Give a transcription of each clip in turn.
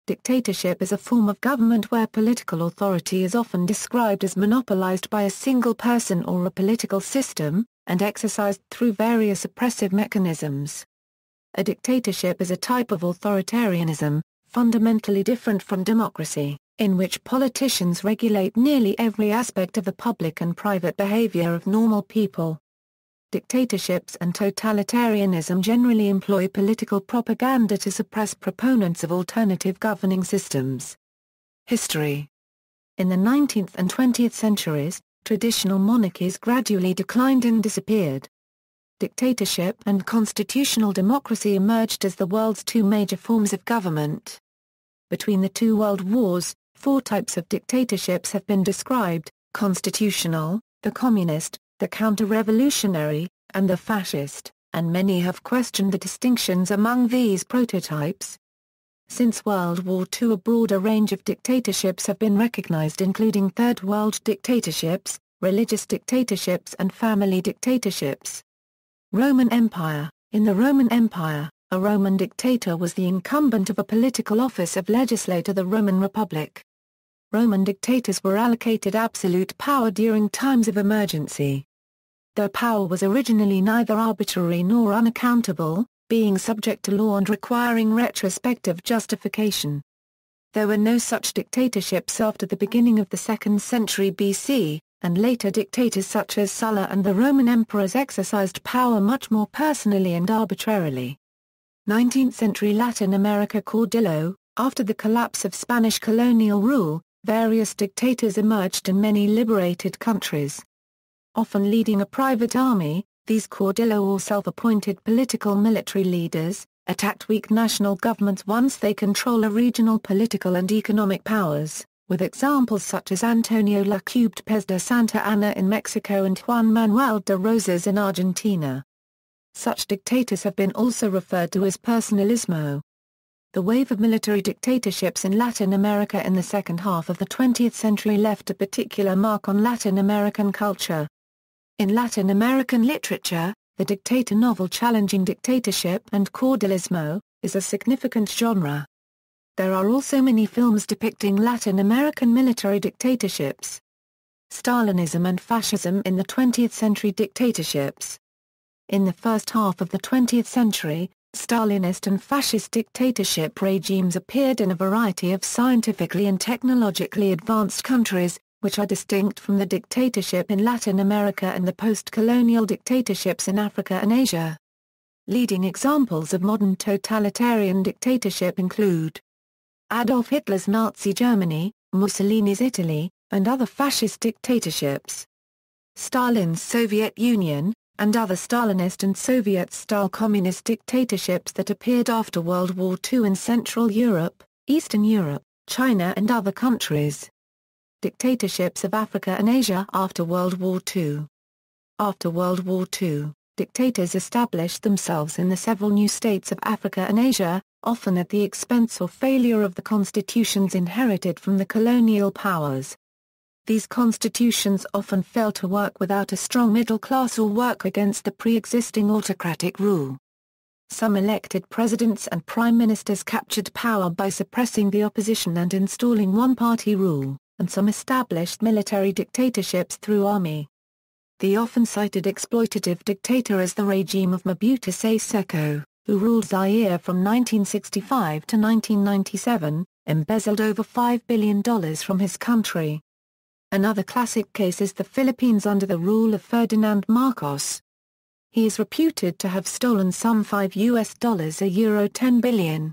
Dictatorship is a form of government where political authority is often described as monopolized by a single person or a political system, and exercised through various oppressive mechanisms. A dictatorship is a type of authoritarianism, fundamentally different from democracy, in which politicians regulate nearly every aspect of the public and private behavior of normal people. Dictatorships and totalitarianism generally employ political propaganda to suppress proponents of alternative governing systems. History. In the 19th and 20th centuries, traditional monarchies gradually declined and disappeared. Dictatorship and constitutional democracy emerged as the world's two major forms of government. Between the two world wars, four types of dictatorships have been described: constitutional, the communist, the counter-revolutionary, and the fascist, and many have questioned the distinctions among these prototypes. Since World War II, a broader range of dictatorships have been recognized, including Third World dictatorships, religious dictatorships and family dictatorships. Roman Empire. In the Roman Empire, a Roman dictator was the incumbent of a political office of legislator. The Roman Republic. Roman dictators were allocated absolute power during times of emergency. Their power was originally neither arbitrary nor unaccountable, being subject to law and requiring retrospective justification. There were no such dictatorships after the beginning of the 2nd century BC, and later dictators such as Sulla and the Roman emperors exercised power much more personally and arbitrarily. 19th century Latin America Caudillo. After the collapse of Spanish colonial rule, various dictators emerged in many liberated countries. Often leading a private army, these caudillo or self-appointed political military leaders, attacked weak national governments once they control a regional political and economic powers, with examples such as Antonio Lacube Pez de Santa Anna in Mexico and Juan Manuel de Rosas in Argentina. Such dictators have been also referred to as personalismo. The wave of military dictatorships in Latin America in the second half of the 20th century left a particular mark on Latin American culture. In Latin American literature, the dictator novel challenging dictatorship and caudillismo is a significant genre. There are also many films depicting Latin American military dictatorships. Stalinism and fascism in the 20th century dictatorships. In the first half of the 20th century, Stalinist and fascist dictatorship regimes appeared in a variety of scientifically and technologically advanced countries, which are distinct from the dictatorship in Latin America and the post-colonial dictatorships in Africa and Asia. Leading examples of modern totalitarian dictatorship include Adolf Hitler's Nazi Germany, Mussolini's Italy, and other fascist dictatorships. Stalin's Soviet Union, and other Stalinist and Soviet-style communist dictatorships that appeared after World War II in Central Europe, Eastern Europe, China and other countries. Dictatorships of Africa and Asia after World War II. After World War II, dictators established themselves in the several new states of Africa and Asia, often at the expense or failure of the constitutions inherited from the colonial powers. These constitutions often fail to work without a strong middle class or work against the pre-existing autocratic rule. Some elected presidents and prime ministers captured power by suppressing the opposition and installing one-party rule, and some established military dictatorships through army. The often cited exploitative dictator is the regime of Mobutu Sese Seko, who ruled Zaire from 1965 to 1997, embezzled over $5 billion from his country. Another classic case is the Philippines under the rule of Ferdinand Marcos. He is reputed to have stolen some $5 a year €10 billion.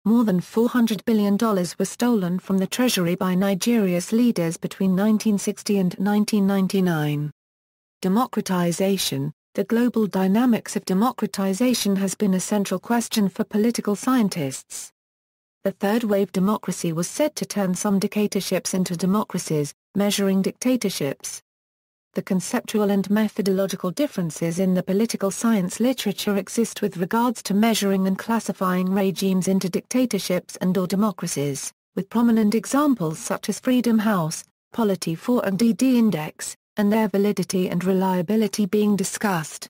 More than $400 billion were stolen from the treasury by Nigeria's leaders between 1960 and 1999. Democratization. The global dynamics of democratization has been a central question for political scientists. The third wave democracy was said to turn some dictatorships into democracies, measuring dictatorships. The conceptual and methodological differences in the political science literature exist with regards to measuring and classifying regimes into dictatorships and/or democracies, with prominent examples such as Freedom House, Polity4 and DD Index, and their validity and reliability being discussed.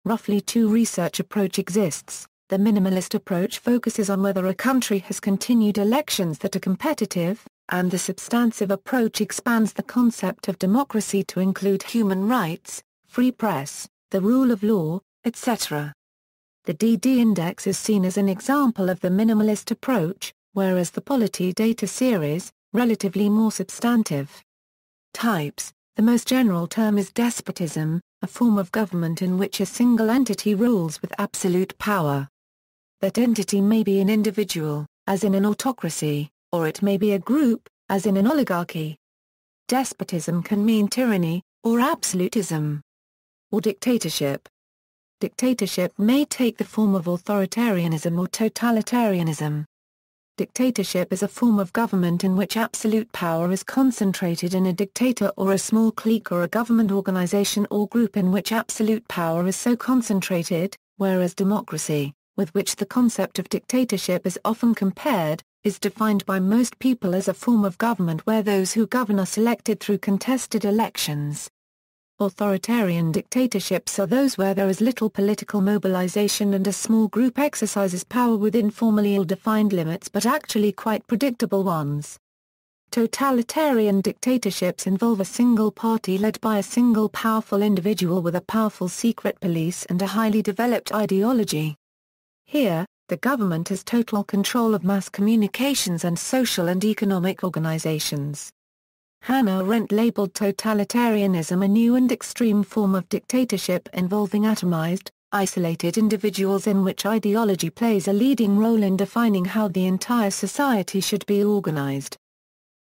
Roughly two research approach exists. The minimalist approach focuses on whether a country has continued elections that are competitive, and the substantive approach expands the concept of democracy to include human rights, free press, the rule of law, etc. The DD index is seen as an example of the minimalist approach, whereas the polity data series, relatively more substantive. Types. The most general term is despotism, a form of government in which a single entity rules with absolute power. That entity may be an individual, as in an autocracy, or it may be a group, as in an oligarchy. Despotism can mean tyranny, or absolutism, or dictatorship. Dictatorship may take the form of authoritarianism or totalitarianism. Dictatorship is a form of government in which absolute power is concentrated in a dictator or a small clique or a government organization or group in which absolute power is so concentrated, whereas democracy, with which the concept of dictatorship is often compared, is defined by most people as a form of government where those who govern are selected through contested elections. Authoritarian dictatorships are those where there is little political mobilization and a small group exercises power within formally ill-defined limits but actually quite predictable ones. Totalitarian dictatorships involve a single party led by a single powerful individual with a powerful secret police and a highly developed ideology. Here, the government has total control of mass communications and social and economic organizations. Hannah Arendt labeled totalitarianism a new and extreme form of dictatorship involving atomized, isolated individuals in which ideology plays a leading role in defining how the entire society should be organized.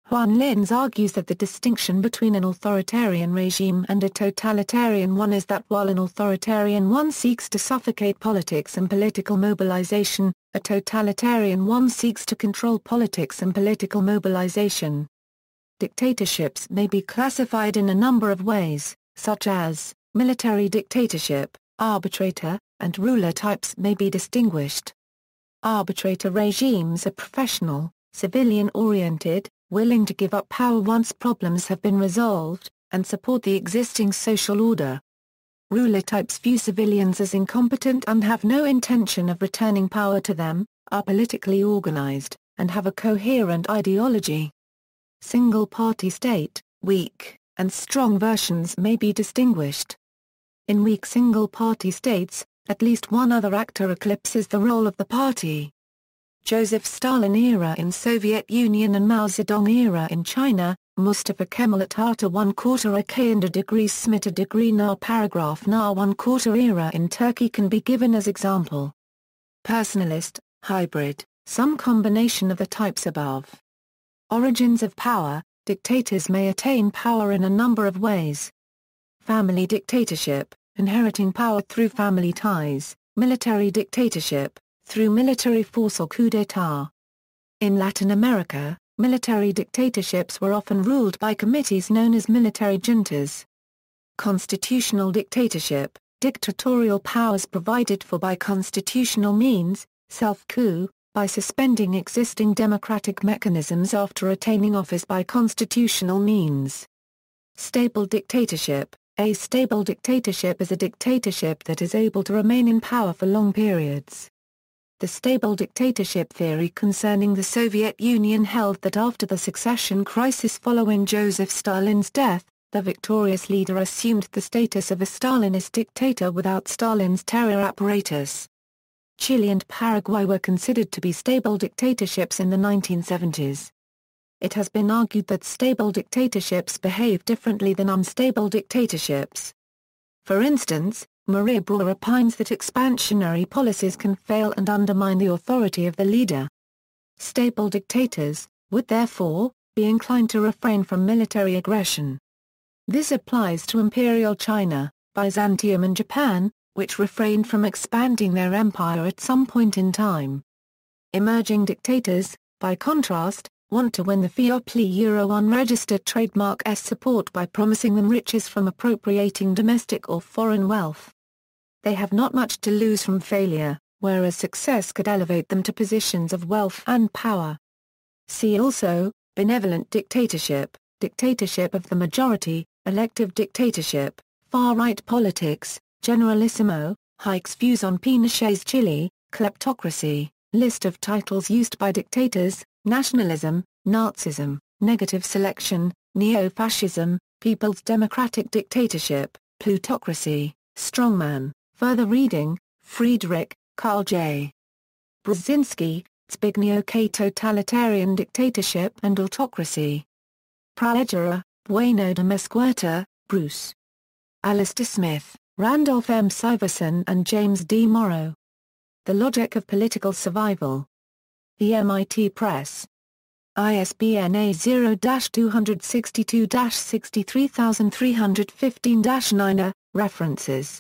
Juan Linz argues that the distinction between an authoritarian regime and a totalitarian one is that while an authoritarian one seeks to suffocate politics and political mobilization, a totalitarian one seeks to control politics and political mobilization. Dictatorships may be classified in a number of ways, such as military dictatorship, arbitrator, and ruler types may be distinguished. Arbitrator regimes are professional, civilian-oriented, willing to give up power once problems have been resolved, and support the existing social order. Ruler types view civilians as incompetent and have no intention of returning power to them, are politically organized, and have a coherent ideology. Single-party state, weak, and strong versions may be distinguished. In weak single-party states, at least one other actor eclipses the role of the party. Joseph Stalin era in Soviet Union and Mao Zedong era in China, Mustafa Kemal Atatürk 1/4 AK and a degree Smith a degree Na paragraph Na 1/4 era in Turkey can be given as example. Personalist, hybrid, some combination of the types above. Origins of power, dictators may attain power in a number of ways. Family dictatorship, inheriting power through family ties, military dictatorship, through military force or coup d'état. In Latin America, military dictatorships were often ruled by committees known as military juntas. Constitutional dictatorship, dictatorial powers provided for by constitutional means, self-coup, by suspending existing democratic mechanisms after attaining office by constitutional means. Stable dictatorship, a stable dictatorship is a dictatorship that is able to remain in power for long periods. The stable dictatorship theory concerning the Soviet Union held that after the succession crisis following Joseph Stalin's death, the victorious leader assumed the status of a Stalinist dictator without Stalin's terror apparatus. Chile and Paraguay were considered to be stable dictatorships in the 1970s. It has been argued that stable dictatorships behave differently than unstable dictatorships. For instance, Maria Brewer opines that expansionary policies can fail and undermine the authority of the leader. Stable dictators would therefore be inclined to refrain from military aggression. This applies to Imperial China, Byzantium and Japan, which refrained from expanding their empire at some point in time. Emerging dictators, by contrast, want to win the Fiopli Euro unregistered trademark S support by promising them riches from appropriating domestic or foreign wealth. They have not much to lose from failure, whereas success could elevate them to positions of wealth and power. See also, benevolent dictatorship, dictatorship of the majority, elective dictatorship, far-right politics, Generalissimo, Hayek's views on Pinochet's Chile, Kleptocracy, list of titles used by dictators, nationalism, Nazism, negative selection, neo-fascism, People's Democratic Dictatorship, plutocracy, strongman, further reading, Friedrich, Carl J. Brzezinski, Zbigniew K. Totalitarian Dictatorship and Autocracy. Praeger, Bueno de Mesquita, Bruce. Alistair Smith, Randolph M. Syverson and James D. Morrow. The Logic of Political Survival. The MIT Press. ISBN A0-262-63315-9. References